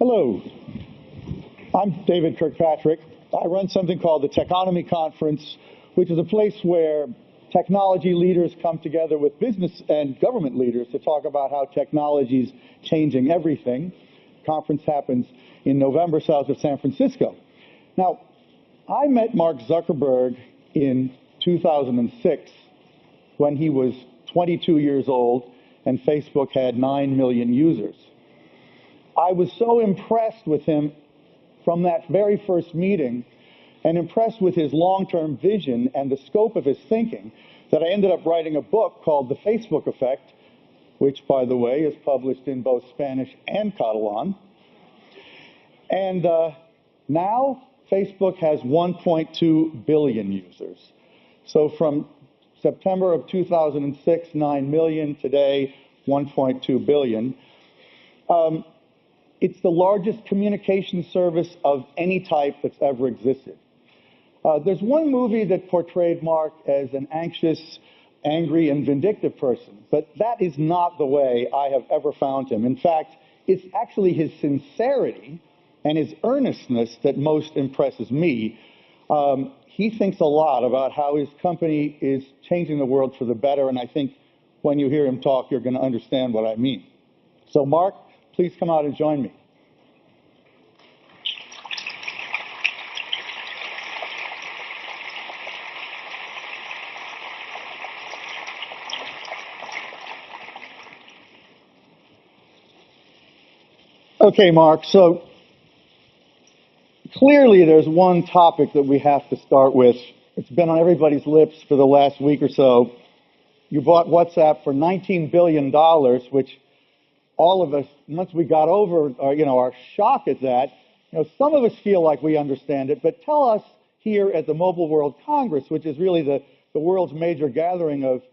Hello, I'm David Kirkpatrick. I run something called the Techonomy Conference, which is a place where technology leaders come together with business and government leaders to talk about how technology is changing everything. The conference happens in November south of San Francisco. Now, I met Mark Zuckerberg in 2006 when he was 22 years old and Facebook had 9 million users. I was so impressed with him from that very first meeting and impressed with his long-term vision and the scope of his thinking that I ended up writing a book called The Facebook Effect, which, by the way, is published in both Spanish and Catalan. And now Facebook has 1.2 billion users. So from September of 2006, 9 million, today 1.2 billion. It's the largest communication service of any type that's ever existed. There's one movie that portrayed Mark as an anxious, angry, and vindictive person, but that is not the way I have ever found him. In fact, it's actually his sincerity and his earnestness that most impresses me. He thinks a lot about how his company is changing the world for the better, and I think when you hear him talk, you're going to understand what I mean. So, Mark, please come out and join me. Okay, Mark, so clearly there's one topic that we have to start with. It's been on everybody's lips for the last week or so. You bought WhatsApp for $19 billion, which all of us, once we got over our shock at that, some of us feel like we understand it, but tell us here at the Mobile World Congress, which is really the world's major gathering of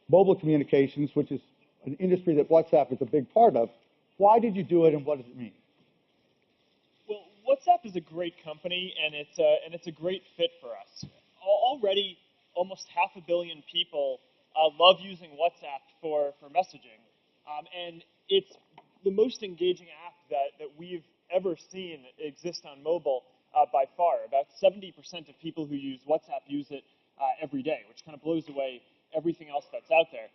mobile communications, which is an industry that WhatsApp is a big part of, why did you do it and what does it mean? Well, WhatsApp is a great company and it's a great fit for us. Already, almost 500 million people love using WhatsApp for messaging. And it's the most engaging app that we've ever seen exist on mobile by far. About 70% of people who use WhatsApp use it every day, which kind of blows away everything else that's out there.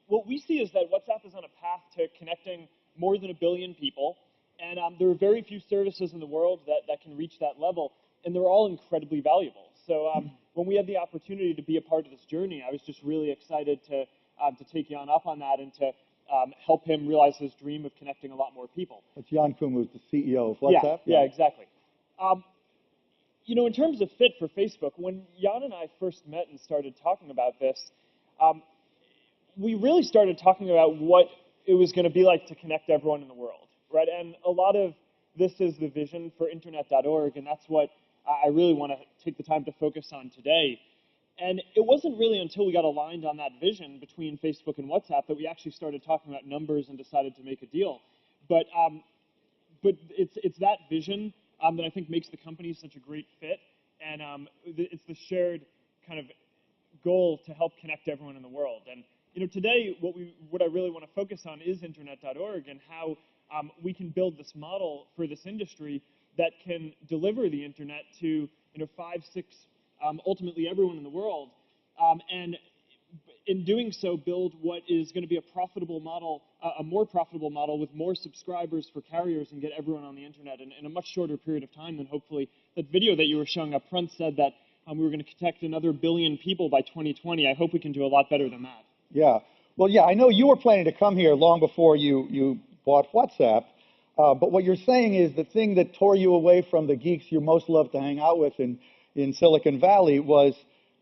What we see is that WhatsApp is on a path to connecting more than 1 billion people, and there are very few services in the world that can reach that level, and they're all incredibly valuable. So when we had the opportunity to be a part of this journey, I was just really excited to take Jan up on that and to help him realize his dream of connecting a lot more people. That's Jan Koum, who's the CEO of WhatsApp? Yeah, exactly. In terms of fit for Facebook, when Jan and I first met and started talking about this, we really started talking about what it was going to be like to connect everyone in the world, right? And a lot of this is the vision for Internet.org, and that's what I really want to take the time to focus on today. And it wasn't really until we got aligned on that vision between Facebook and WhatsApp that we actually started talking about numbers and decided to make a deal. But it's that vision that I think makes the company such a great fit, and it's the shared kind of goal to help connect everyone in the world. And today, what I really want to focus on is Internet.org and how we can build this model for this industry that can deliver the internet to 5, 6, ultimately everyone in the world, and in doing so, build what is going to be a profitable model, a more profitable model with more subscribers for carriers and get everyone on the internet in a much shorter period of time than hopefully that video that you were showing up front said that we were going to connect another 1 billion people by 2020. I hope we can do a lot better than that. Yeah. Well, yeah, I know you were planning to come here long before you bought WhatsApp, but what you're saying is the thing that tore you away from the geeks you most love to hang out with in Silicon Valley was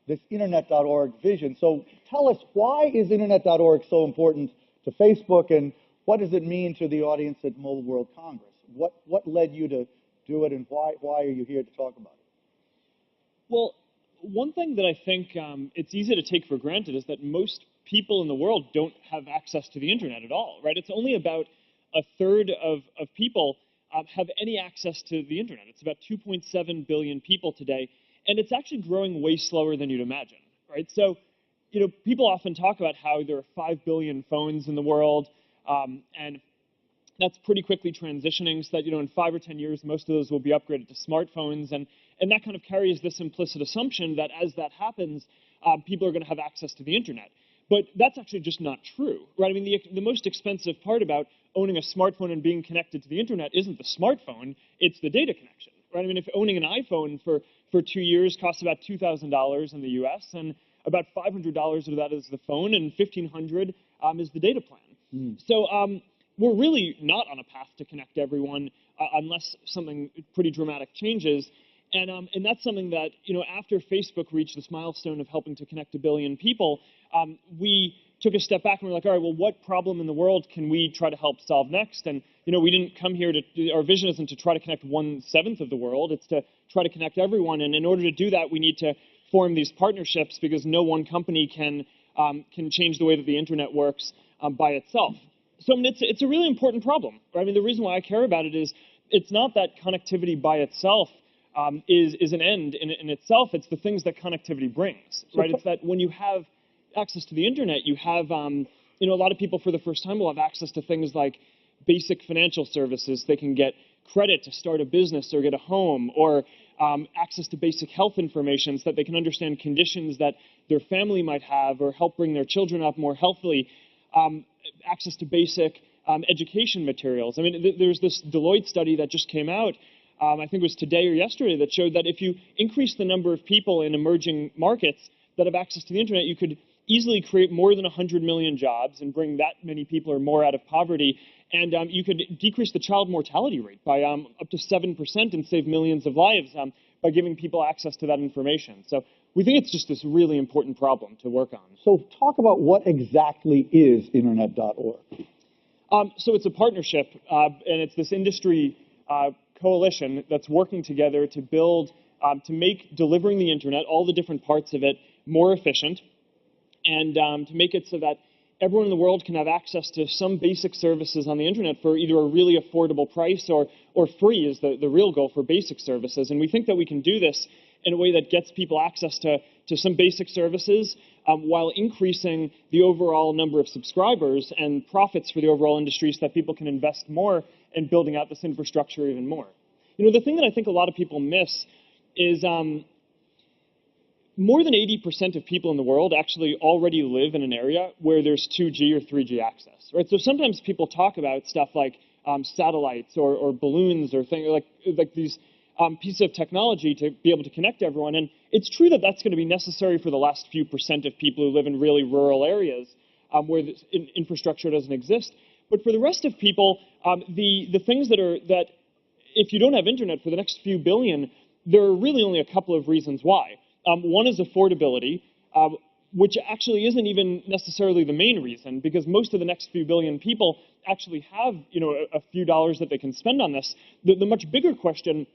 this Internet.org vision. So tell us, why is Internet.org so important to Facebook, and what does it mean to the audience at Mobile World Congress? What led you to do it, and why are you here to talk about it? Well, one thing that I think it's easy to take for granted is that most people in the world don't have access to the internet at all, right? It's only about 1/3 of people have any access to the internet. It's about 2.7 billion people today, and it's actually growing way slower than you'd imagine, right? So, people often talk about how there are 5 billion phones in the world, and That's pretty quickly transitioning so that, in 5 or 10 years, most of those will be upgraded to smartphones. And that kind of carries this implicit assumption that as that happens, people are going to have access to the internet. But that's actually just not true, right? I mean, the most expensive part about owning a smartphone and being connected to the internet isn't the smartphone, it's the data connection, right? I mean, if owning an iPhone for 2 years costs about $2,000 in the US, and about $500 of that is the phone, and $1,500 is the data plan. So we're really not on a path to connect everyone unless something pretty dramatic changes. And that's something that, after Facebook reached this milestone of helping to connect 1 billion people, we took a step back and we're like, all right, well, what problem in the world can we try to help solve next? And, we didn't come here our vision isn't to try to connect 1/7 of the world, it's to try to connect everyone. And in order to do that, we need to form these partnerships because no one company can change the way that the internet works by itself. So I mean, it's a really important problem, right? I mean, the reason why I care about it is it's not that connectivity by itself is an end in itself. It's the things that connectivity brings, right? It's that when you have access to the internet, you have, a lot of people for the first time will have access to things like basic financial services. They can get credit to start a business or get a home, or access to basic health information so that they can understand conditions that their family might have or help bring their children up more healthily. Access to basic education materials. I mean, there's this Deloitte study that just came out, I think it was today or yesterday, that showed that if you increase the number of people in emerging markets that have access to the internet, you could easily create more than 100 million jobs and bring that many people or more out of poverty. And you could decrease the child mortality rate by up to 7% and save millions of lives by giving people access to that information. So we think it's just this really important problem to work on. So talk about what exactly is Internet.org. So it's a partnership, and it's this industry coalition that's working together to build, to make delivering the internet, all the different parts of it, more efficient, and to make it so that everyone in the world can have access to some basic services on the internet for either a really affordable price or free is the real goal for basic services. And we think that we can do this in a way that gets people access to some basic services while increasing the overall number of subscribers and profits for the overall industry so that people can invest more in building out this infrastructure even more. The thing that I think a lot of people miss is more than 80% of people in the world actually already live in an area where there's 2G or 3G access, right? So sometimes people talk about stuff like satellites or balloons or things like these pieces of technology to be able to connect everyone. And it's true that that's going to be necessary for the last few percent of people who live in really rural areas where the infrastructure doesn't exist. But for the rest of people, the things that if you don't have internet for the next few billion, there are really only a couple of reasons why. One is affordability, which actually isn't even necessarily the main reason, because most of the next few billion people actually have, a few dollars that they can spend on this. The much bigger question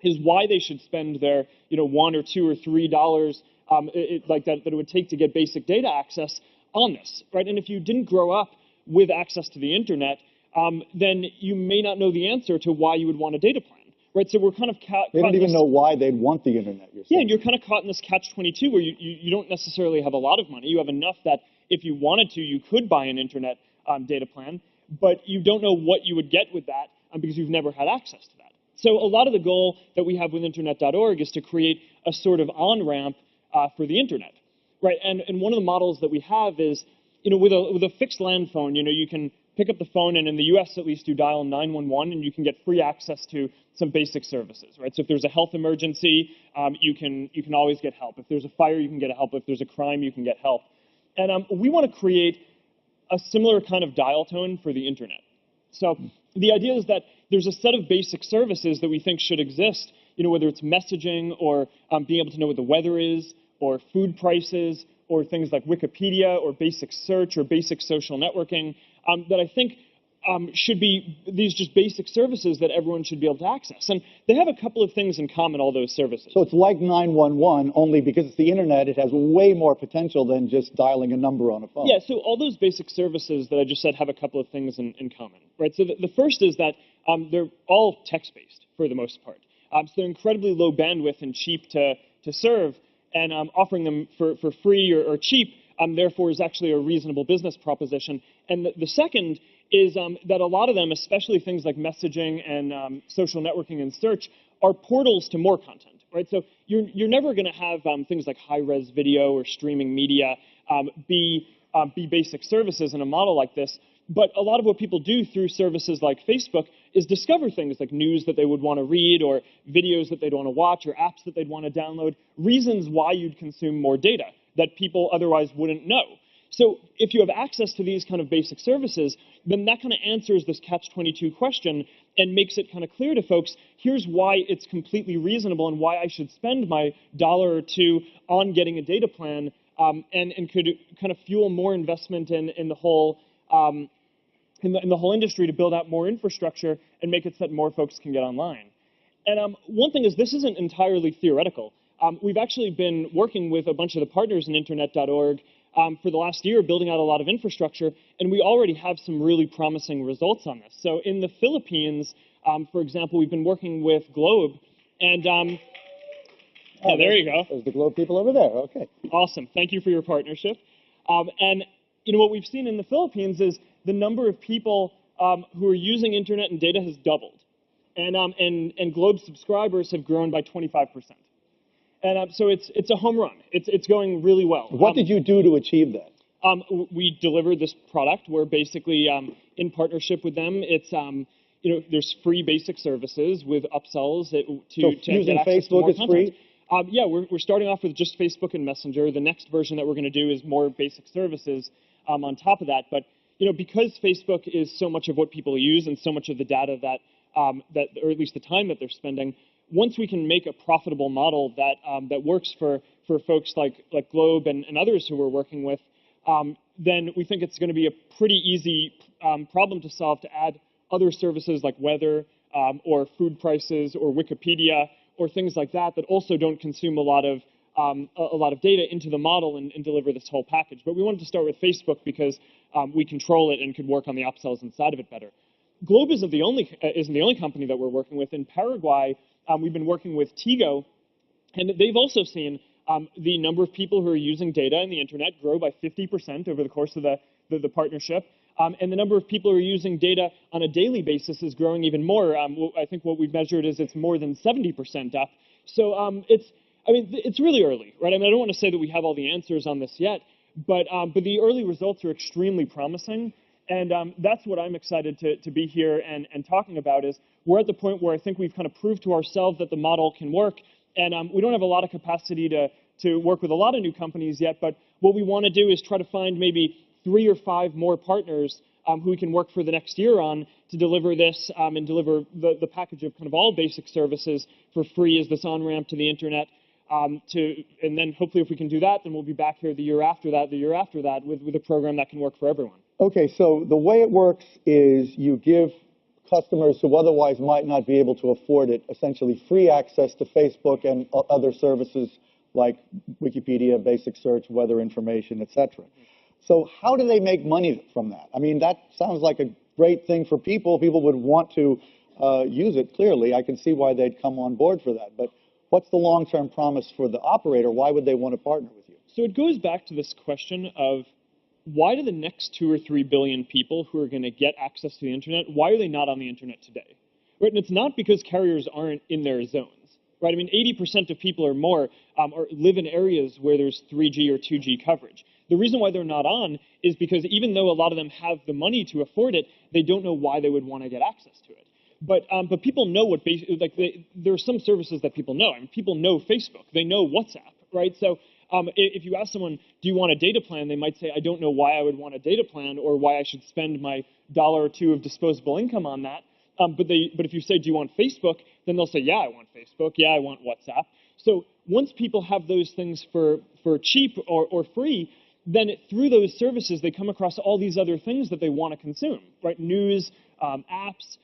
is why they should spend their, $1 or $2 or $3 like that it would take to get basic data access on this, right? And if you didn't grow up with access to the internet, then you may not know the answer to why you would want a data plan. Right, so we're kind of they don't even know why they'd want the internet. Yeah, and you're kind of caught in this catch-22 where you don't necessarily have a lot of money. You have enough that if you wanted to, you could buy an internet data plan, but you don't know what you would get with that because you've never had access to that. So a lot of the goal that we have with Internet.org is to create a sort of on-ramp for the internet, right? And one of the models that we have is, with a fixed land phone, you can pick up the phone, and in the US at least, you dial 911, and you can get free access to some basic services, right? So if there's a health emergency, you can always get help. If there's a fire, you can get help. If there's a crime, you can get help. And we want to create a similar kind of dial tone for the internet. So the idea is that there's a set of basic services that we think should exist, whether it's messaging or being able to know what the weather is, or food prices, or things like Wikipedia, or basic search, or basic social networking, that I think should be these just basic services that everyone should be able to access. And they have a couple of things in common, all those services. So it's like 911, only because it's the internet, it has way more potential than just dialing a number on a phone. Yeah, so all those basic services that I just said have a couple of things in common, right? So the first is that they're all text-based for the most part. So they're incredibly low bandwidth and cheap to serve, and offering them for free or cheap therefore is actually a reasonable business proposition. And the second is that a lot of them, especially things like messaging and social networking and search, are portals to more content, right? So you're never going to have things like high-res video or streaming media be basic services in a model like this. But a lot of what people do through services like Facebook is discover things like news that they would want to read, or videos that they'd want to watch, or apps that they'd want to download, reasons why you'd consume more data that people otherwise wouldn't know. So if you have access to these kind of basic services, then that kind of answers this catch-22 question and makes it kind of clear to folks, here's why it's completely reasonable and why I should spend my $1 or $2 on getting a data plan, and could kind of fuel more investment in the whole in the whole industry to build out more infrastructure and make it so that more folks can get online. And one thing is, this isn't entirely theoretical. We've actually been working with a bunch of the partners in Internet.org for the last year, building out a lot of infrastructure, and we already have some really promising results on this. So in the Philippines, for example, we've been working with Globe, and yeah, there you go. There's the Globe people over there. Okay. Awesome. Thank you for your partnership. And you know, what we've seen in the Philippines is the number of people who are using internet and data has doubled, and Globe subscribers have grown by 25%. And so it's a home run. It's going really well. What did you do to achieve that? We delivered this product where basically, in partnership with them, it's you know, there's free basic services with upsells to using get access to Facebook more is content. free? Yeah, we're starting off with just Facebook and Messenger. The next version that we're going to do is more basic services on top of that. But you know, because Facebook is so much of what people use and so much of the data that or at least the time that they're spending, once we can make a profitable model that works for folks like Globe and others who we're working with, then we think it's going to be a pretty easy problem to solve to add other services like weather or food prices or Wikipedia or things like that also don't consume a lot of data into the model and deliver this whole package. But we wanted to start with Facebook because we control it and could work on the upsells inside of it better. Globe isn't the only company that we're working with. In Paraguay, we've been working with Tigo, and they've also seen the number of people who are using data and the internet grow by 50% over the course of the partnership. And the number of people who are using data on a daily basis is growing even more. I think what we've measured is it's more than 70% up. So it's really early, right? I mean, I don't want to say that we have all the answers on this yet, but the early results are extremely promising. And that's what I'm excited to be here and talking about is we're at the point where I think we've kind of proved to ourselves that the model can work. And we don't have a lot of capacity to work with a lot of new companies yet, but what we want to do is try to find maybe 3 or 5 more partners who we can work for the next year on to deliver this and deliver the package of kind of all basic services for free as this on-ramp to the internet. And then hopefully if we can do that, then we'll be back here the year after that with a program that can work for everyone. Okay, so the way it works is you give customers who otherwise might not be able to afford it essentially free access to Facebook and other services like Wikipedia, basic search, weather information, etc. So how do they make money from that? I mean, that sounds like a great thing for people. People would want to use it, clearly. I can see why they'd come on board for that. But what's the long-term promise for the operator? Why would they want to partner with you? So it goes back to this question of why do the next 2 or 3 billion people who are going to get access to the internet, why are they not on the internet today? Right? And it's not because carriers aren't in their zones. Right? I mean, 80% of people or more live in areas where there's 3G or 2G coverage. The reason why they're not on is because even though a lot of them have the money to afford it, they don't know why they would want to get access to it. But people know what there are some services that people know. I mean, people know Facebook. They know WhatsApp, right? So if you ask someone, do you want a data plan? They might say, I don't know why I would want a data plan or why I should spend my $1 or $2 of disposable income on that. But if you say, do you want Facebook? Then they'll say, yeah, I want Facebook. Yeah, I want WhatsApp. So once people have those things for cheap or free, then through those services, they come across all these other things that they want to consume, right? News, apps,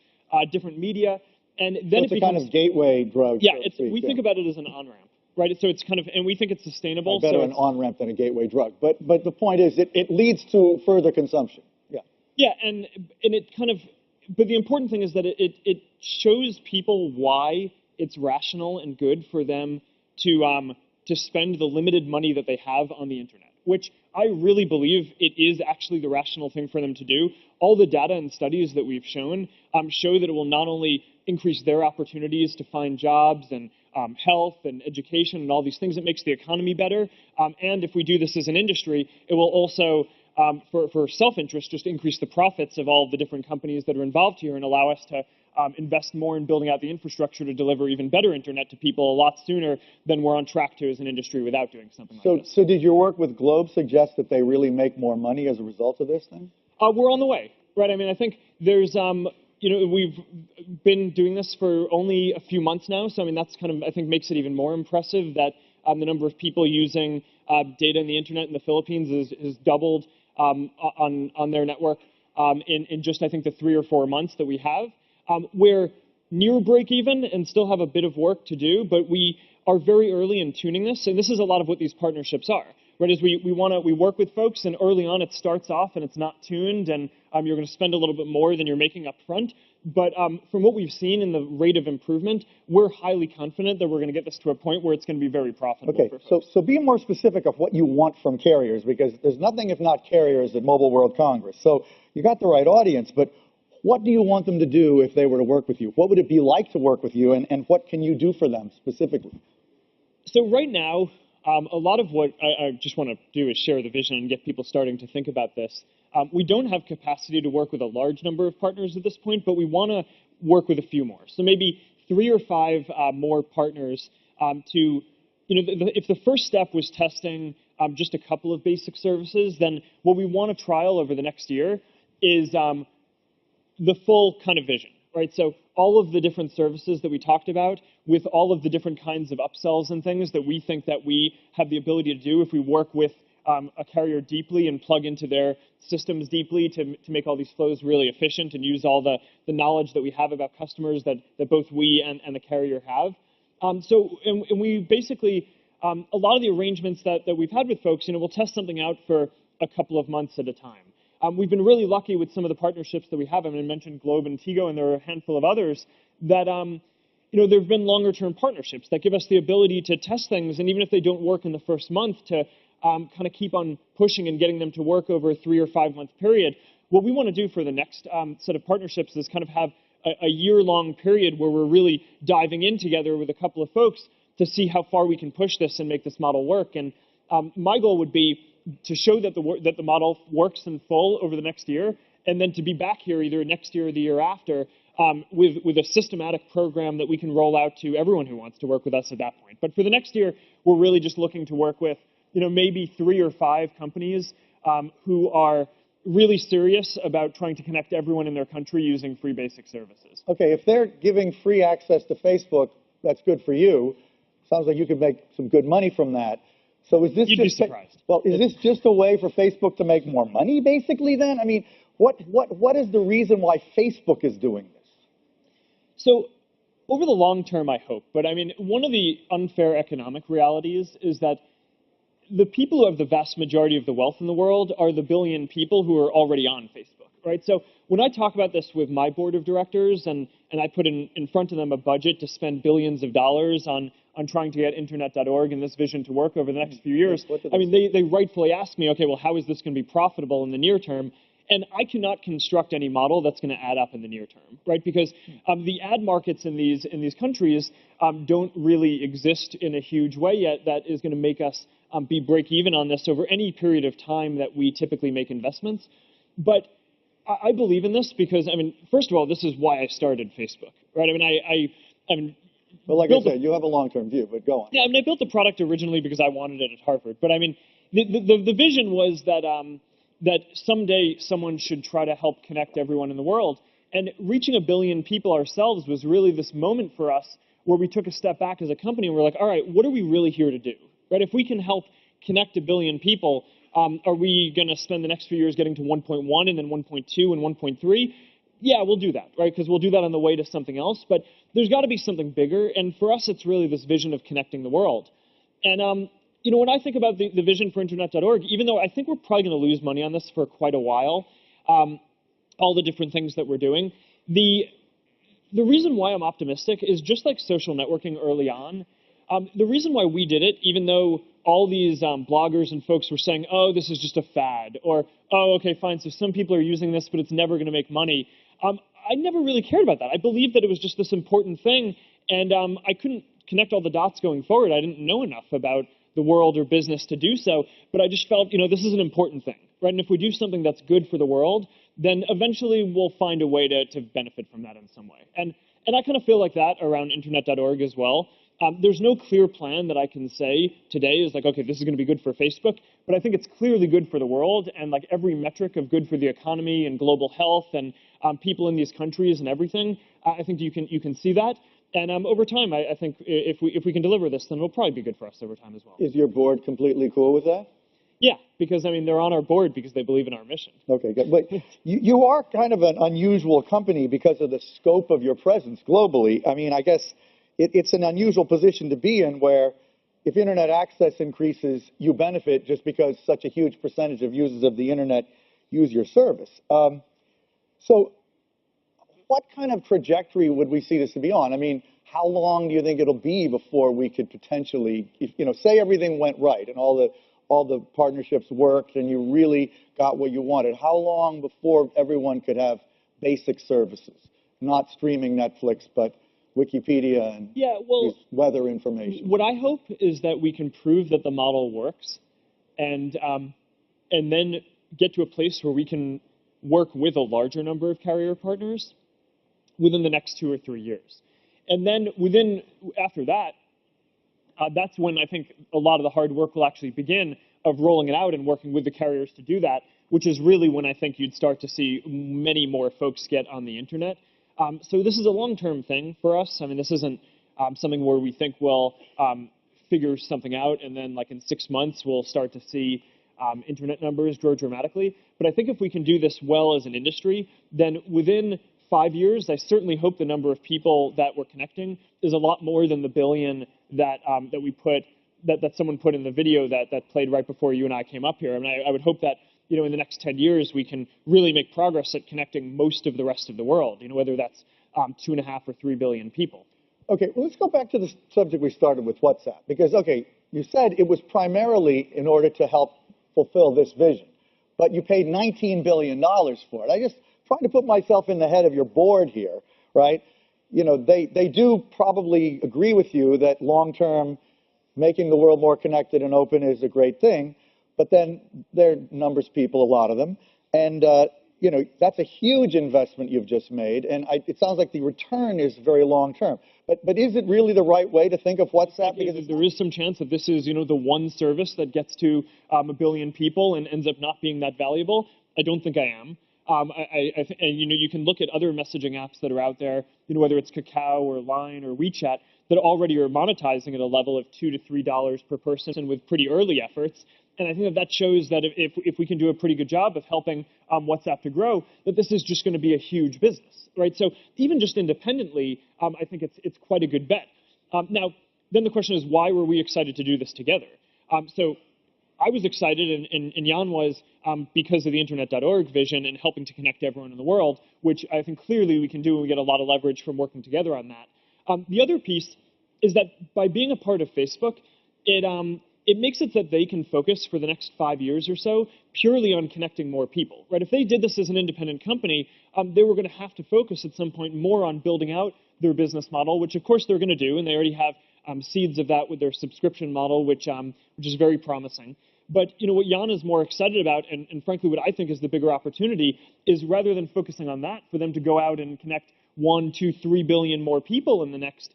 different media. And then so it's a kind of gateway drug. Yeah, we think about it as an on-ramp. Right, so it's kind of, and we think it's sustainable. Better an on-ramp than a gateway drug. But the point is, it leads to further consumption. Yeah. Yeah, and it kind of, but the important thing is that it shows people why it's rational and good for them to spend the limited money that they have on the internet. Which I really believe it is actually the rational thing for them to do. All the data and studies that we've shown show that it will not only increase their opportunities to find jobs and health and education and all these things, it makes the economy better. And if we do this as an industry, it will also, for self-interest, just increase the profits of all of the different companies that are involved here and allow us to invest more in building out the infrastructure to deliver even better internet to people a lot sooner than we're on track to as an industry without doing something like this. So did your work with Globe suggest that they really make more money as a result of this thing? We're on the way, right? I mean, I think there's, we've been doing this for only a few months now. So, I mean, that's kind of, I think, makes it even more impressive that the number of people using data in the internet in the Philippines is doubled on their network in just, I think, the 3 or 4 months that we have. We're near break even and still have a bit of work to do, but we are very early in tuning this. And this is a lot of what these partnerships are, right? Is we work with folks, and early on it starts off and it's not tuned, and you're going to spend a little bit more than you're making up front. But from what we've seen in the rate of improvement, we're highly confident that we're going to get this to a point where it's going to be very profitable. Okay, for folks. so be more specific of what you want from carriers, because there's nothing if not carriers at Mobile World Congress. So you got the right audience, but what do you want them to do if they were to work with you? What would it be like to work with you, and what can you do for them specifically? So right now, a lot of what I just want to do is share the vision and get people starting to think about this. We don't have capacity to work with a large number of partners at this point, but we want to work with a few more. So maybe 3 or 5 more partners to, if the first step was testing just a couple of basic services, then what we want to trial over the next year is the full kind of vision, right? So all of the different services that we talked about with all of the different kinds of upsells and things that we think that we have the ability to do if we work with a carrier deeply and plug into their systems deeply to make all these flows really efficient and use all the knowledge that we have about customers that both we and the carrier have. And we basically, a lot of the arrangements that we've had with folks, we'll test something out for a couple of months at a time. We've been really lucky with some of the partnerships that we have. I mean, I mentioned Globe and Tigo, and there are a handful of others that, there have been longer-term partnerships that give us the ability to test things, and even if they don't work in the first month, to kind of keep on pushing and getting them to work over a 3 or 5 month period. What we want to do for the next set of partnerships is kind of have a year-long period where we're really diving in together with a couple of folks to see how far we can push this and make this model work. And my goal would be to show that the model works in full over the next year, and then to be back here either next year or the year after with a systematic program that we can roll out to everyone who wants to work with us at that point. But for the next year, we're really just looking to work with maybe 3 or 5 companies who are really serious about trying to connect everyone in their country using free basic services. Okay, if they're giving free access to Facebook, that's good for you. Sounds like you could make some good money from that. So is this You'd be surprised. Well, is this just a way for Facebook to make more money, basically, then? I mean, what is the reason why Facebook is doing this? So over the long term, I hope. But I mean, one of the unfair economic realities is that the people who have the vast majority of the wealth in the world are the billion people who are already on Facebook, right? So when I talk about this with my board of directors and I put in front of them a budget to spend billions of dollars on trying to get internet.org and this vision to work over the next few years, I mean, they rightfully ask me, okay, well, how is this going to be profitable in the near term? And I cannot construct any model that's going to add up in the near term, right? Because the ad markets in these countries don't really exist in a huge way yet that is going to make us be break even on this over any period of time that we typically make investments. But I believe in this because, I mean, first of all, this is why I started Facebook, right? I mean, well, like I said, you have a long-term view, but go on. Yeah, I mean, I built the product originally because I wanted it at Harvard. But I mean, the vision was that that someday someone should try to help connect everyone in the world. And reaching 1 billion people ourselves was really this moment for us where we took a step back as a company and we're like, all right, what are we really here to do? Right? If we can help connect 1 billion people, are we going to spend the next few years getting to 1.1 and then 1.2 and 1.3? Yeah, we'll do that, right? Because we'll do that on the way to something else. But there's got to be something bigger. And for us, it's really this vision of connecting the world. And, when I think about the vision for internet.org, even though I think we're probably going to lose money on this for quite a while, all the different things that we're doing, the reason why I'm optimistic is just like social networking early on, the reason why we did it, even though all these bloggers and folks were saying, oh, this is just a fad, or, oh, okay, fine, so some people are using this, but it's never going to make money. I never really cared about that. I believed that it was just this important thing, and I couldn't connect all the dots going forward. I didn't know enough about the world or business to do so, but I just felt, this is an important thing, right? And if we do something that's good for the world, then eventually we'll find a way to benefit from that in some way. And I kind of feel like that around internet.org as well. There's no clear plan that I can say today is like, okay, this is going to be good for Facebook, but I think it's clearly good for the world, and like every metric of good for the economy and global health and people in these countries and everything, I think you can see that. And over time, I think if we can deliver this, then it'll probably be good for us over time as well. Is your board completely cool with that? Yeah, because they're on our board because they believe in our mission. Okay, good. But you are kind of an unusual company because of the scope of your presence globally. I mean, I guess it's an unusual position to be in where if internet access increases, you benefit just because such a huge percentage of users of the internet use your service. So what kind of trajectory would we see this to be on? I mean, how long do you think it'll be before we could potentially, say everything went right and all the partnerships worked and you really got what you wanted? How long before everyone could have basic services, not streaming Netflix, but Wikipedia and weather information? What I hope is that we can prove that the model works, and then get to a place where we can work with a larger number of carrier partners within the next 2 or 3 years. And then after that, that's when I think a lot of the hard work will actually begin of rolling it out and working with the carriers to do that, which is really when I think you'd start to see many more folks get on the internet. So this is a long-term thing for us. I mean, this isn't something where we think we'll figure something out and then like in 6 months we'll start to see internet numbers grow dramatically. But I think if we can do this well as an industry, then within 5 years, I certainly hope the number of people that we're connecting is a lot more than the billion that someone put in the video that played right before you and I came up here. I mean, I would hope that in the next 10 years we can really make progress at connecting most of the rest of the world. Whether that's 2.5 or 3 billion people. Okay, well, let's go back to the subject we started with, WhatsApp, because you said it was primarily in order to help fulfill this vision, but you paid $19 billion for it. I just trying to put myself in the head of your board here, right? They do probably agree with you that long-term making the world more connected and open is a great thing, but then they're numbers people, a lot of them, and that's a huge investment you've just made, and it sounds like the return is very long-term. But is it really the right way to think of WhatsApp? Because there is some chance that this is, the one service that gets to 1 billion people and ends up not being that valuable. I don't think I am. You can look at other messaging apps that are out there, whether it's Kakao or Line or WeChat, that already are monetizing at a level of $2 to $3 per person with pretty early efforts. And I think that shows that if we can do a pretty good job of helping WhatsApp to grow, that this is just going to be a huge business, right? So even just independently, I think it's quite a good bet. Now, then the question is, why were we excited to do this together? So I was excited, and Jan was, because of the internet.org vision and helping to connect everyone in the world, which I think clearly we can do, and we get a lot of leverage from working together on that. The other piece is that by being a part of Facebook, it makes it that they can focus for the next 5 years or so purely on connecting more people, right? If they did this as an independent company, they were going to have to focus at some point more on building out their business model, which of course they're going to do, and they already have seeds of that with their subscription model, which is very promising. But what Jan is more excited about, and frankly what I think is the bigger opportunity, is rather than focusing on that, for them to go out and connect 1, 2, 3 billion more people in the next,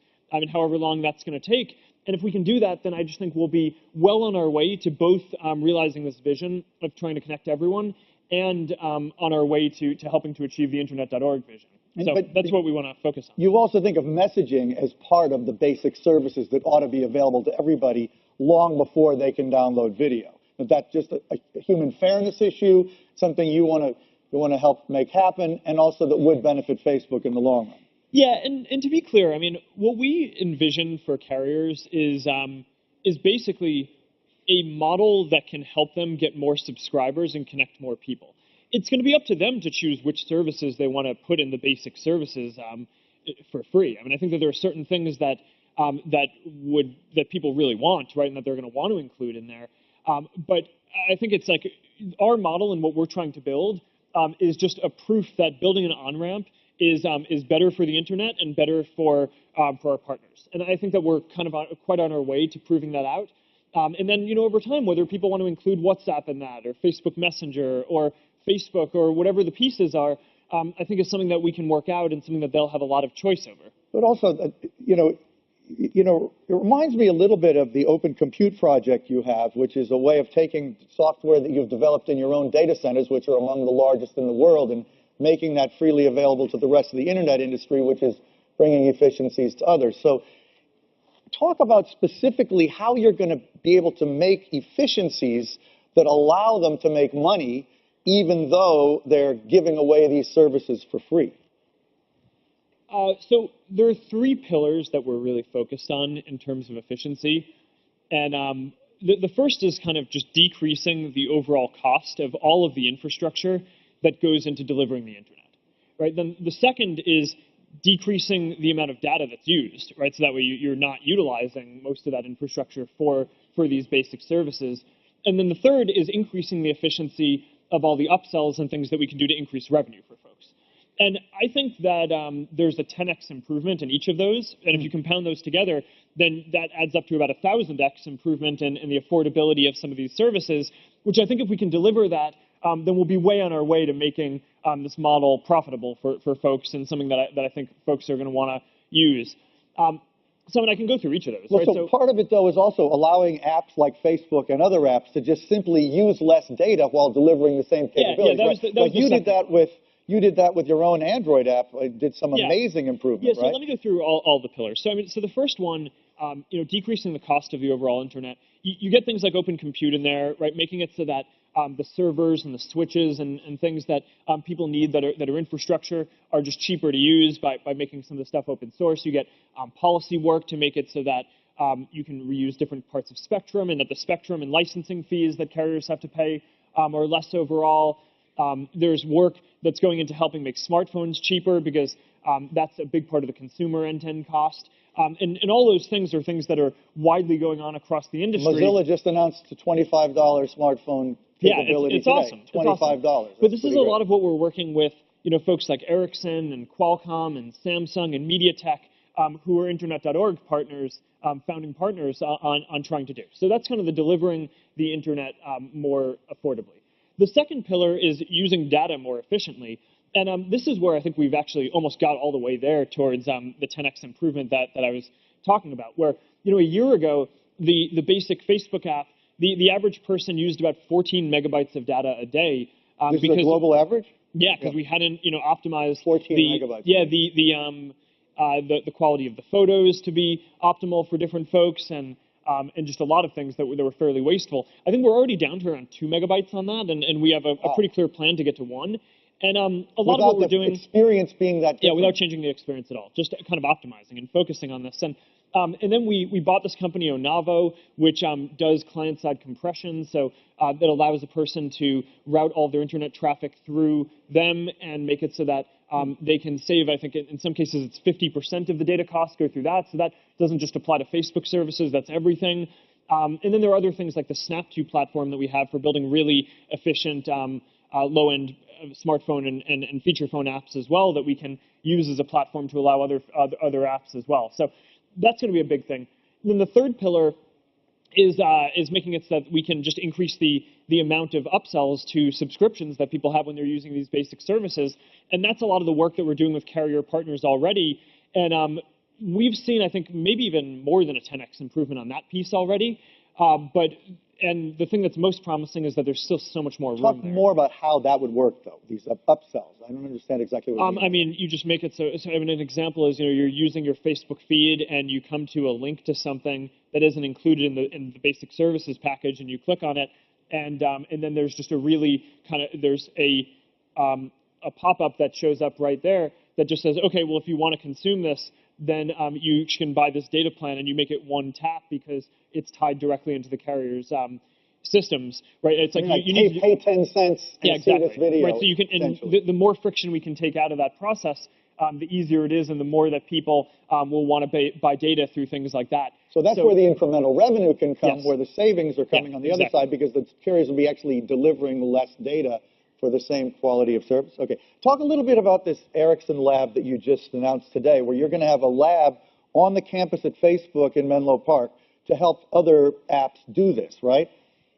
however long that's going to take. And if we can do that, then I just think we'll be well on our way to both realizing this vision of trying to connect everyone and on our way to helping to achieve the internet.org vision. So that's what we want to focus on. You also think of messaging as part of the basic services that ought to be available to everybody long before they can download video. Is that just a human fairness issue, something you want to help make happen, and also that would benefit Facebook in the long run? Yeah, and to be clear, what we envision for carriers is basically a model that can help them get more subscribers and connect more people. It's going to be up to them to choose which services they want to put in the basic services for free. I think that there are certain things that that people really want, right, and that they're going to want to include in there. But I think it's like our model and what we're trying to build is just a proof that building an on-ramp is better for the internet and better for our partners. And I think that we're kind of quite on our way to proving that out. And then, over time, whether people want to include WhatsApp in that, or Facebook Messenger, or Facebook, or whatever the pieces are, I think is something that we can work out and something that they'll have a lot of choice over. But also, it reminds me a little bit of the Open Compute project you have, which is a way of taking software that you've developed in your own data centers, which are among the largest in the world, and making that freely available to the rest of the internet industry, which is bringing efficiencies to others. So talk about specifically how you're going to be able to make efficiencies that allow them to make money, even though they're giving away these services for free. So there are three pillars that we're really focused on in terms of efficiency. And the first is kind of just decreasing the overall cost of all of the infrastructure that goes into delivering the internet, right? Then the second is decreasing the amount of data that's used, right? So that way you're not utilizing most of that infrastructure for these basic services. And then the third is increasing the efficiency of all the upsells and things that we can do to increase revenue for folks. And I think that there's a 10x improvement in each of those. And if you compound those together, then that adds up to about 1,000x improvement in the affordability of some of these services, which I think if we can deliver that, then we'll be way on our way to making this model profitable for folks, and something that I think folks are going to want to use. So I can go through each of those. Well, right? so part of it, though, is also allowing apps like Facebook and other apps to just simply use less data while delivering the same capabilities. You did that with your own Android app. It did some amazing improvement, so let me go through all the pillars. So the first one, decreasing the cost of the overall internet. You get things like Open Compute in there, right? Making it so that the servers and the switches and things that people need that are infrastructure are just cheaper to use by making some of the stuff open source. You get policy work to make it so that you can reuse different parts of spectrum, and that the spectrum and licensing fees that carriers have to pay are less overall. There's work that's going into helping make smartphones cheaper, because that's a big part of the consumer end-to-end cost. And all those things are things that are widely going on across the industry. Mozilla just announced a $25 smartphone capability it's today. awesome. $25. Awesome. But this is a lot of what we're working with, folks like Ericsson and Qualcomm and Samsung and MediaTek, who are Internet.org partners, founding partners on trying to do. So that's kind of the delivering the internet more affordably. The second pillar is using data more efficiently. And this is where I think we've actually almost got all the way there towards the 10x improvement that I was talking about, where, a year ago, the basic Facebook app, the average person used about 14 megabytes of data a day. This is a global average? Yeah, because we hadn't, optimized 14 megabytes. Yeah, the quality of the photos to be optimal for different folks, and just a lot of things that were fairly wasteful. I think we're already down to around 2 megabytes on that, and we have a pretty clear plan to get to 1. And a lot of what we're doing, experience being that different. Yeah, without changing the experience at all, just kind of optimizing and focusing on this. And then we bought this company Onavo, which does client-side compression, so that allows a person to route all their internet traffic through them and make it so that they can save, I think in some cases it's 50% of the data costs go through that. So that doesn't just apply to Facebook services, that's everything. And then there are other things like the Snap2 platform that we have for building really efficient low-end smartphone and feature phone apps as well, that we can use as a platform to allow other apps as well. So that's going to be a big thing. And then the third pillar is making it so that we can just increase the amount of upsells to subscriptions that people have when they're using these basic services. And that's a lot of the work that we're doing with carrier partners already. And we've seen, I think, maybe even more than a 10x improvement on that piece already. And the thing that's most promising is that there's still so much more room there. Talk more about how that would work, though, these upsells. I don't understand exactly what you mean. I mean, you just make it so an example is, you're using your Facebook feed and you come to a link to something that isn't included in the basic services package, and you click on it, and then there's just there's a pop-up that shows up right there that just says, okay, well, if you want to consume this, then you can buy this data plan, and you make it one tap because it's tied directly into the carrier's systems, right? It's like you need to pay 10 cents and see this video. Right, so you can, and the more friction we can take out of that process, the easier it is and the more that people will want to buy data through things like that. So that's where the incremental revenue can come, Yes. where the savings are coming on the other exactly. side, because the carriers will be actually delivering less data for the same quality of service. Okay, talk a little bit about this Ericsson lab that you just announced today, where you're going to have a lab on the campus at Facebook in Menlo Park to help other apps do this, right?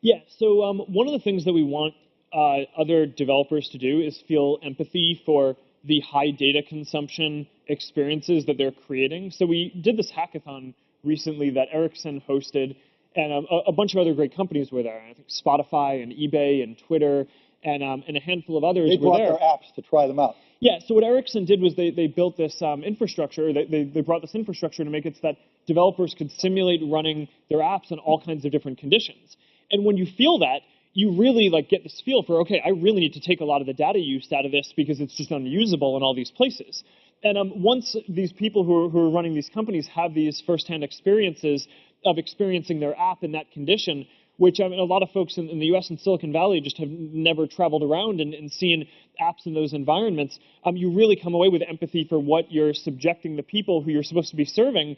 Yeah, so one of the things that we want other developers to do is feel empathy for the high data consumption experiences that they're creating. So we did this hackathon recently that Ericsson hosted, and a bunch of other great companies were there. I think Spotify and eBay and Twitter and a handful of others They were brought there. their apps to try them out. Yeah, so what Ericsson did was they built this infrastructure. They brought this infrastructure to make it so that developers could simulate running their apps in all kinds of different conditions. And when you feel that, you really get this feel for, okay, I really need to take a lot of the data use out of this because it's just unusable in all these places. And once these people who are running these companies have these firsthand experiences of experiencing their app in that condition, which a lot of folks in the US and Silicon Valley just have never traveled around and seen apps in those environments, you really come away with empathy for what you're subjecting the people who you're supposed to be serving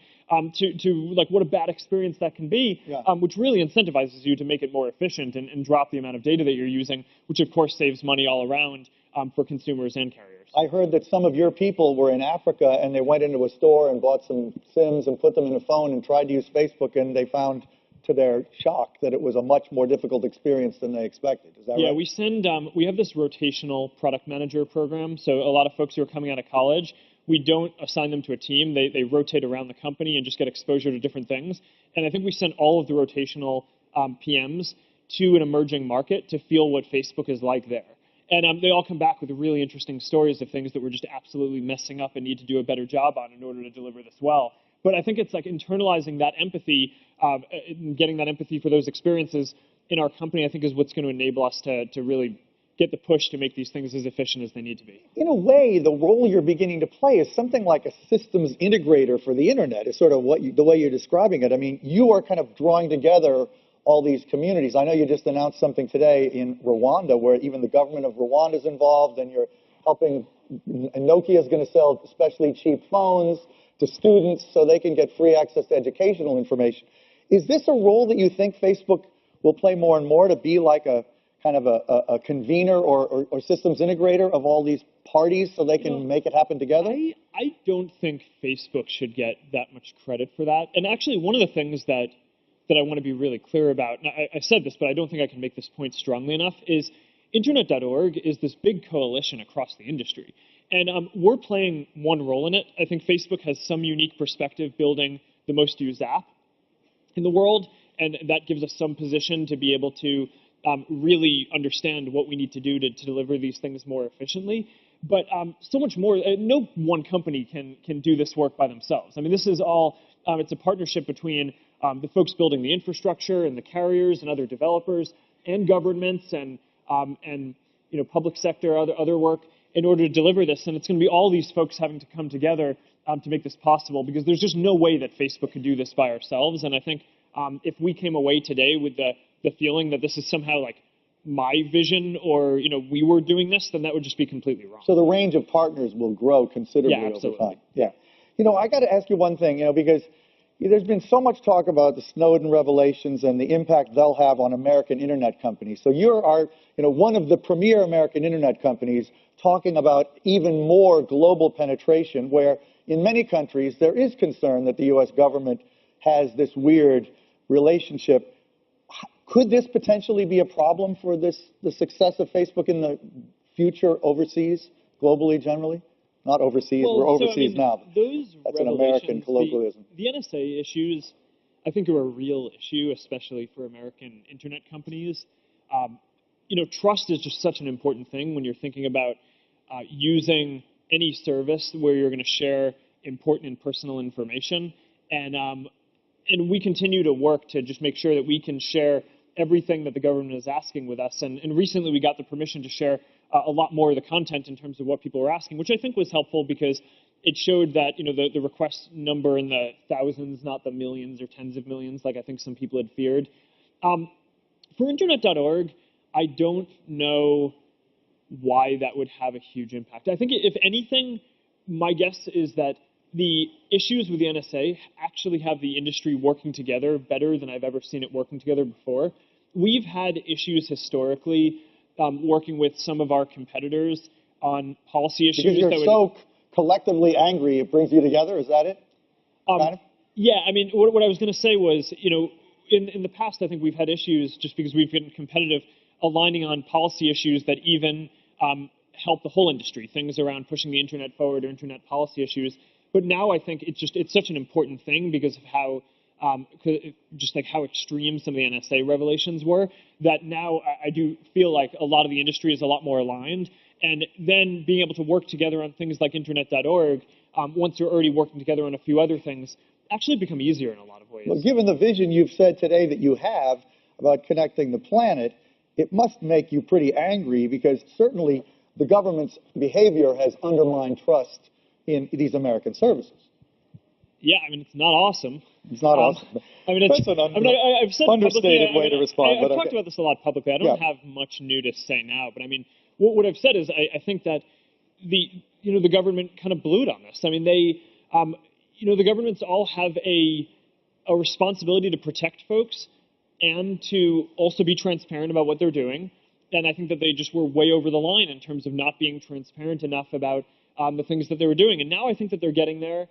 to what a bad experience that can be, which really incentivizes you to make it more efficient and drop the amount of data that you're using, which of course saves money all around for consumers and carriers. I heard that some of your people were in Africa and they went into a store and bought some SIMs and put them in a phone and tried to use Facebook, and they found, to their shock, that it was a much more difficult experience than they expected. Is that right? Yeah, we have this rotational product manager program. So a lot of folks who are coming out of college, we don't assign them to a team. They rotate around the company and just get exposure to different things. And I think we send all of the rotational PMs to an emerging market to feel what Facebook is like there. And they all come back with really interesting stories of things that we're just absolutely messing up and need to do a better job on in order to deliver this well. But I think it's internalizing that empathy, getting that empathy for those experiences in our company, I think is what's going to enable us to really get the push to make these things as efficient as they need to be. In a way, the role you're beginning to play is something like a systems integrator for the internet, is sort of the way you're describing it. I mean, you are kind of drawing together all these communities. I know you just announced something today in Rwanda where even the government of Rwanda is involved, and you're helping, and Nokia is going to sell especially cheap phones to students so they can get free access to educational information. Is this a role that you think Facebook will play more and more, to be like a kind of a convener or systems integrator of all these parties so they can make it happen together? I don't think Facebook should get that much credit for that. And actually, one of the things that I want to be really clear about, and I said this, but I don't think I can make this point strongly enough, is Internet.org is this big coalition across the industry. And we're playing one role in it. I think Facebook has some unique perspective building the most used app in the world, and that gives us some position to be able to really understand what we need to do to deliver these things more efficiently. But so much more, no one company can do this work by themselves. I mean, this is all, it's a partnership between the folks building the infrastructure and the carriers and other developers and governments and public sector, other work in order to deliver this. And it's going to be all these folks having to come together to make this possible, because there's just no way that Facebook could do this by ourselves. And I think if we came away today with the feeling that this is somehow like my vision or, we were doing this, then that would just be completely wrong. So the range of partners will grow considerably over time. Yeah. I got to ask you one thing, because there's been so much talk about the Snowden revelations and the impact they'll have on American internet companies. So you are, one of the premier American internet companies, talking about even more global penetration, where in many countries there is concern that the U.S. government has this weird relationship. Could this potentially be a problem for the success of Facebook in the future overseas, globally, generally? Not overseas, we're overseas now. That's an American colloquialism. The NSA issues, I think, are a real issue, especially for American internet companies. Trust is just such an important thing when you're thinking about using any service where you're going to share important and personal information. And we continue to work to just make sure that we can share everything that the government is asking with us. And recently we got the permission to share a lot more of the content in terms of what people were asking, which I think was helpful because it showed that, the request number in the thousands, not the millions or tens of millions, like I think some people had feared. For Internet.org, I don't know why that would have a huge impact. I think if anything, my guess is that the issues with the NSA actually have the industry working together better than I've ever seen it working together before. We've had issues historically working with some of our competitors on policy issues. Because you're so collectively angry, it brings you together. Is that it? Yeah, I mean, what I was going to say was, in the past, I think we've had issues just because we've been competitive, aligning on policy issues that even help the whole industry, things around pushing the internet forward or internet policy issues. But now I think it's such an important thing because of how just like how extreme some of the NSA revelations were, that now I do feel like a lot of the industry is a lot more aligned. And then being able to work together on things like internet.org, once you're already working together on a few other things, actually become easier in a lot of ways. Well, given the vision you've said today that you have about connecting the planet, it must make you pretty angry because certainly the government's behavior has undermined trust in these American services. Yeah, I mean, it's not awesome. It's not awesome. I mean, it's, I've said understated way to respond. I've talked about this a lot publicly. I don't have much new to say now, but I mean, what I've said is I think that the government kind of blew it on this. I mean, the governments all have a responsibility to protect folks and to also be transparent about what they're doing. And I think that they just were way over the line in terms of not being transparent enough about the things that they were doing. And now I think that they're getting there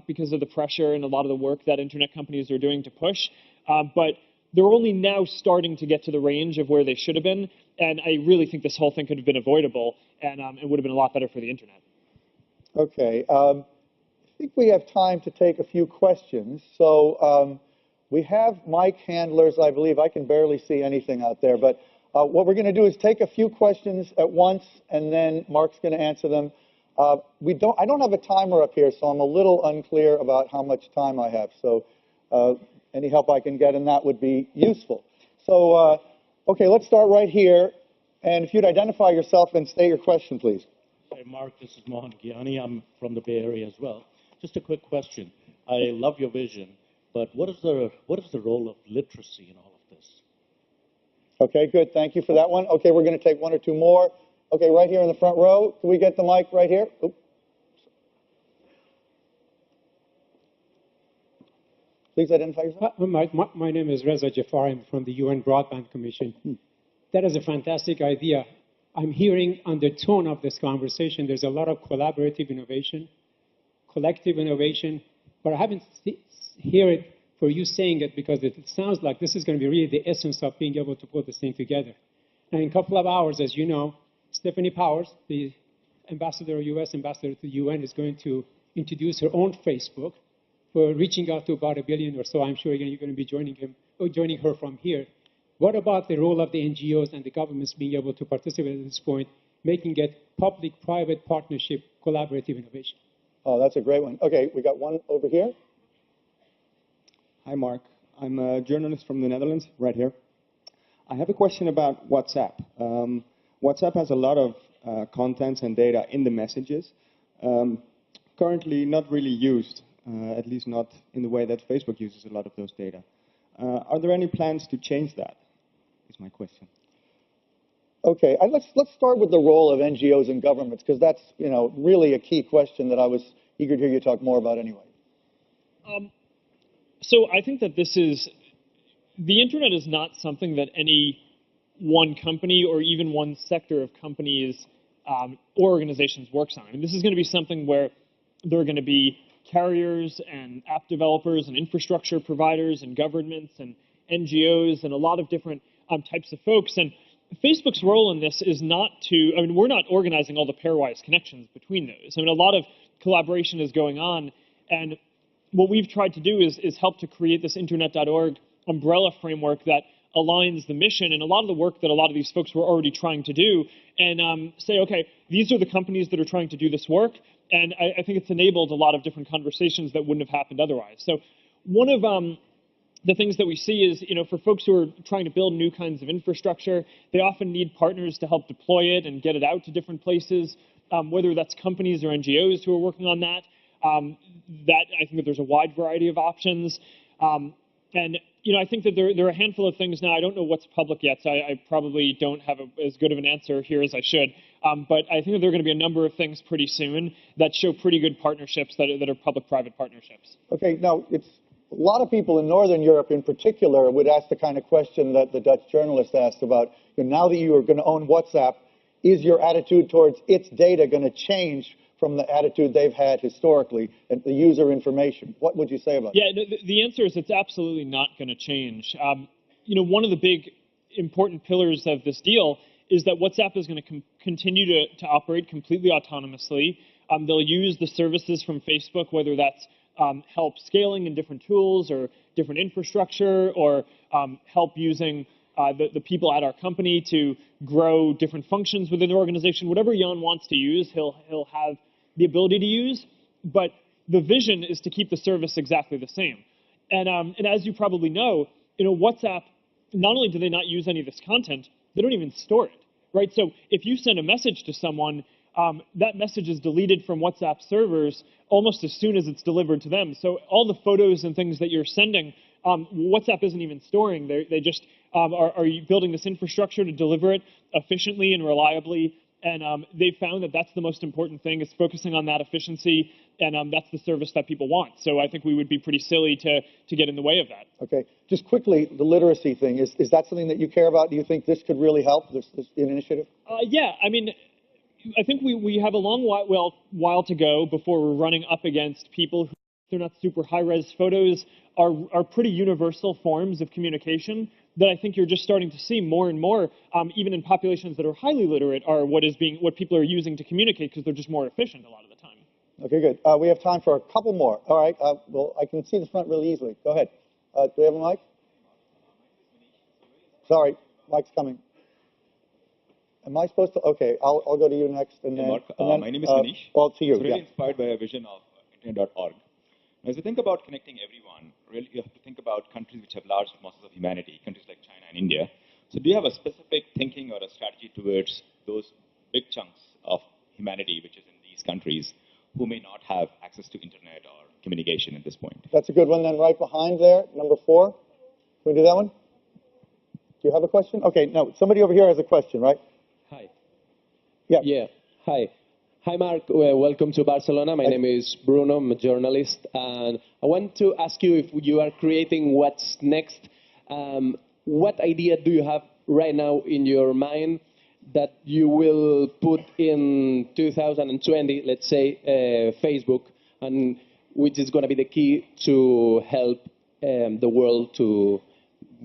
because of the pressure and a lot of the work that internet companies are doing to push. But they're only now starting to get to the range of where they should have been. And I really think this whole thing could have been avoidable, and it would have been a lot better for the internet. Okay. I think we have time to take a few questions. So we have mic handlers, I believe. I can barely see anything out there. But what we're going to do is take a few questions at once, and then Mark's going to answer them. I don't have a timer up here, so I'm a little unclear about how much time I have. So any help I can get in that would be useful. So, okay, let's start right here. And if you'd identify yourself and state your question, please. Hi, Mark. This is Mohan Gyani. I'm from the Bay Area as well. Just a quick question. I love your vision, but what is the role of literacy in all of this? Okay, good. Thank you for that one. Okay, we're going to take one or two more. Okay, right here in the front row. Can we get the mic right here? Oops. Please identify yourself. My name is Reza Jafar. I'm from the UN Broadband Commission. That is a fantastic idea. I'm hearing on the tone of this conversation, there's a lot of collaborative innovation, collective innovation, but I haven't heard it for you saying it because it sounds like this is going to be really the essence of being able to put this thing together. And in a couple of hours, as you know, Stephanie Powers, the U.S. ambassador to the UN, is going to introduce her own Facebook for reaching out to about 1 billion or so. I'm sure you're going to be joining her from here. What about the role of the NGOs and the governments being able to participate at this point, making it public-private partnership, collaborative innovation? Oh, that's a great one. Okay, we got one over here. Hi, Mark. I'm a journalist from the Netherlands, right here. I have a question about WhatsApp. WhatsApp has a lot of contents and data in the messages, currently not really used, at least not in the way that Facebook uses a lot of those data. Are there any plans to change that, is my question. Okay, let's start with the role of NGOs and governments, because that's really a key question that I was eager to hear you talk more about anyway. So I think that the internet is not something that any one company or even one sector of companies or organizations works on. I mean, this is going to be something where there are going to be carriers and app developers and infrastructure providers and governments and NGOs and a lot of different types of folks. And Facebook's role in this is not we're not organizing all the pairwise connections between those. I mean, a lot of collaboration is going on. And what we've tried to do is help to create this internet.org umbrella framework that aligns the mission and a lot of the work that a lot of these folks were already trying to do and say, okay, these are the companies that are trying to do this work. And I think it's enabled a lot of different conversations that wouldn't have happened otherwise. So one of the things that we see is, for folks who are trying to build new kinds of infrastructure, they often need partners to help deploy it and get it out to different places, whether that's companies or NGOs who are working on that. I think that there's a wide variety of options. And I think that there are a handful of things now. I don't know what's public yet, so I probably don't have as good of an answer here as I should. But I think that there are going to be a number of things pretty soon that show pretty good partnerships that are public-private partnerships. Okay, now it's a lot of people in Northern Europe in particular would ask the kind of question that the Dutch journalist asked about, now that you are going to own WhatsApp, is your attitude towards its data going to change from the attitude they've had historically and the user information? What would you say about that? Yeah, the answer is it's absolutely not going to change. One of the big important pillars of this deal is that WhatsApp is going to continue to operate completely autonomously. They'll use the services from Facebook, whether that's help scaling in different tools or different infrastructure, or help using the people at our company to grow different functions within the organization. Whatever Jan wants to use, he'll have the ability to use, but the vision is to keep the service exactly the same. And as you probably know, WhatsApp, not only do they not use any of this content, they don't even store it, right? So if you send a message to someone, that message is deleted from WhatsApp servers almost as soon as it's delivered to them. So all the photos and things that you're sending, WhatsApp isn't even storing. They just are building this infrastructure to deliver it efficiently and reliably. And they found that that's the most important thing, is focusing on that efficiency, and that's the service that people want. So I think we would be pretty silly to get in the way of that. Okay. Just quickly, the literacy thing, is that something that you care about? Do you think this could really help, this initiative? Yeah. I mean, I think we have a long while to go before we're running up against people who, they're not super high-res photos, are pretty universal forms of communication that I think you're just starting to see more and more, even in populations that are highly literate, are what people are using to communicate, because they're just more efficient a lot of the time. Okay, good. We have time for a couple more. All right. Well, I can see the front really easily. Go ahead. Do we have a mic? Sorry, mic's coming. Am I supposed to? Okay, I'll go to you next, and then. Mark, and then my name is Manish. Well, to you. I was really Yeah. inspired by a vision of Internet.org. As you think about connecting everyone, really you have to think about countries which have large masses of humanity, countries like China and India. So do you have a specific thinking or a strategy towards those big chunks of humanity which is in these countries who may not have access to internet or communication at this point? That's a good one. Then right behind there, number 4. Can we do that one? Do you have a question? Okay, no. Somebody over here has a question, right? Hi. Yeah. Yeah. Hi. Hi, Mark. Welcome to Barcelona. My name is Bruno. I'm a journalist. And I want to ask you, if you are creating what's next, what idea do you have right now in your mind that you will put in 2020, let's say, Facebook, and which is going to be the key to help the world to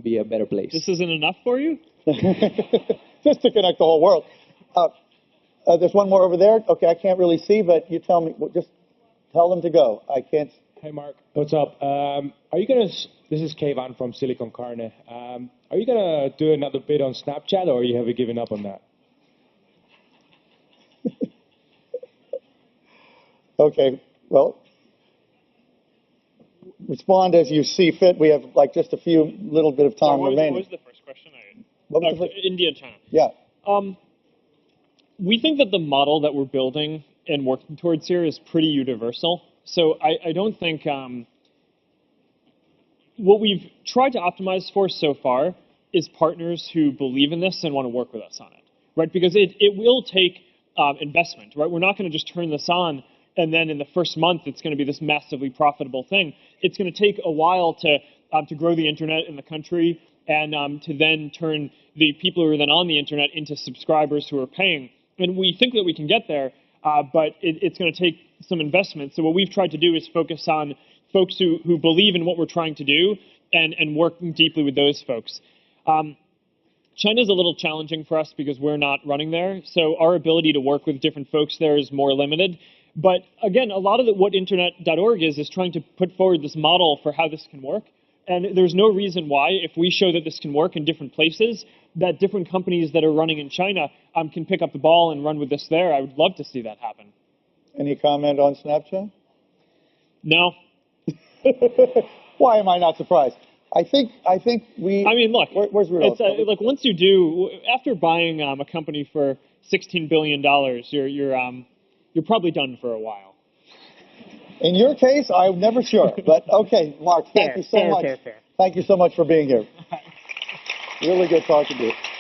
be a better place? This isn't enough for you? Just to connect the whole world. There's one more over there. Okay, I can't really see, but you tell me. Just tell them to go. I can't. Hey, Mark. What's up? Are you gonna? This is Kayvan from Silicon Carne. Are you gonna do another bid on Snapchat, or have you given up on that? Okay. Well, respond as you see fit. We have like just a few little bit of time remaining. What was the first question? What was the first? India and China. Yeah. We think that the model that we're building and working towards here is pretty universal. So I don't think what we've tried to optimize for so far is partners who believe in this and want to work with us on it, right? Because it will take investment, right? We're not going to just turn this on and then in the first month it's going to be this massively profitable thing. It's going to take a while to grow the internet in the country and to then turn the people who are then on the internet into subscribers who are paying. And we think that we can get there, but it's going to take some investment. So what we've tried to do is focus on folks who believe in what we're trying to do and working deeply with those folks. China's a little challenging for us because we're not running there. So our ability to work with different folks there is more limited. But again, a lot of what Internet.org is trying to put forward this model for how this can work. And there's no reason why, if we show that this can work in different places, that different companies that are running in China can pick up the ball and run with this there. I would love to see that happen. Any comment on Snapchat? No. Why am I not surprised? I think we. I mean, look. Where's Rudolph? It's like once you do, after buying a company for $16 billion, you're probably done for a while. In your case, I'm never sure. But okay, Mark, thank you so much. Fair. Thank you so much for being here. Really good talking to you.